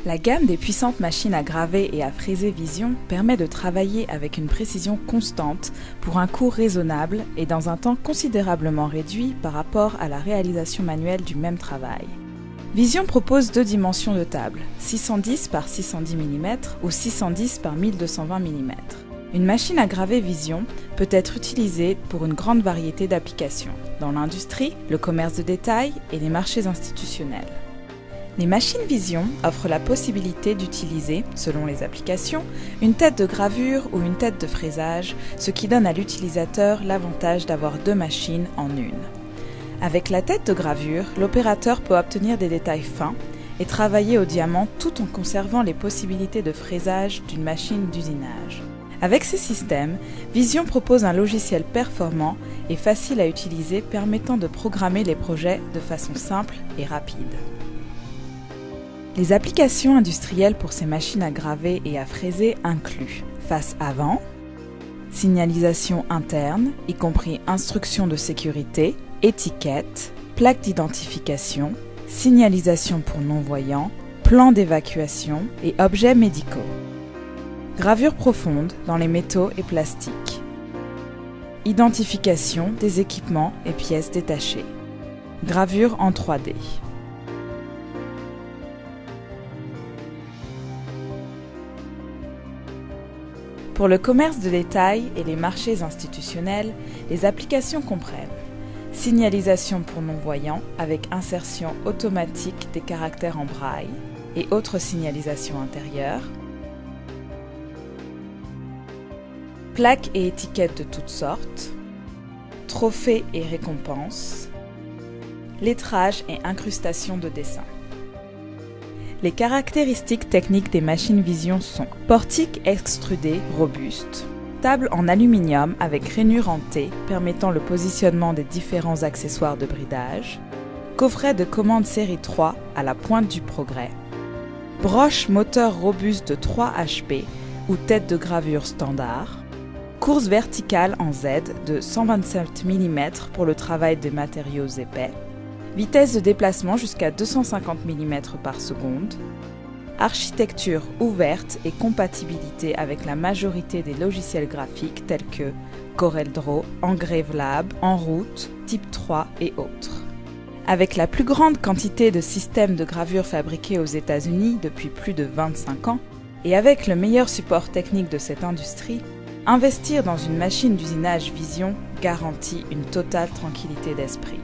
La gamme des puissantes machines à graver et à fréser Vision permet de travailler avec une précision constante pour un coût raisonnable et dans un temps considérablement réduit par rapport à la réalisation manuelle du même travail. Vision propose deux dimensions de table, 610 par 610 mm ou 610 par 1220 mm. Une machine à graver Vision peut être utilisée pour une grande variété d'applications, dans l'industrie, le commerce de détail et les marchés institutionnels. Les machines Vision offrent la possibilité d'utiliser, selon les applications, une tête de gravure ou une tête de fraisage, ce qui donne à l'utilisateur l'avantage d'avoir deux machines en une. Avec la tête de gravure, l'opérateur peut obtenir des détails fins et travailler au diamant tout en conservant les possibilités de fraisage d'une machine d'usinage. Avec ces systèmes, Vision propose un logiciel performant et facile à utiliser permettant de programmer les projets de façon simple et rapide. Les applications industrielles pour ces machines à graver et à fraiser incluent face avant, signalisation interne, y compris instructions de sécurité, étiquettes, plaques d'identification, signalisation pour non-voyants, plans d'évacuation et objets médicaux. Gravure profonde dans les métaux et plastiques. Identification des équipements et pièces détachées. Gravure en 3D. Pour le commerce de détail et les marchés institutionnels, les applications comprennent signalisation pour non-voyants avec insertion automatique des caractères en braille et autres signalisations intérieures, plaques et étiquettes de toutes sortes, trophées et récompenses, lettrage et incrustation de dessins. Les caractéristiques techniques des machines Vision sont portique extrudé robuste, table en aluminium avec rainure en T permettant le positionnement des différents accessoires de bridage, coffret de commande série 3 à la pointe du progrès, broche moteur robuste de 3 HP ou tête de gravure standard, course verticale en Z de 127 mm pour le travail des matériaux épais, vitesse de déplacement jusqu'à 250 mm par seconde, architecture ouverte et compatibilité avec la majorité des logiciels graphiques tels que CorelDRAW, EngraveLab, Enroute, Type 3 et autres. Avec la plus grande quantité de systèmes de gravure fabriqués aux États-Unis depuis plus de 25 ans, et avec le meilleur support technique de cette industrie, investir dans une machine d'usinage Vision garantit une totale tranquillité d'esprit.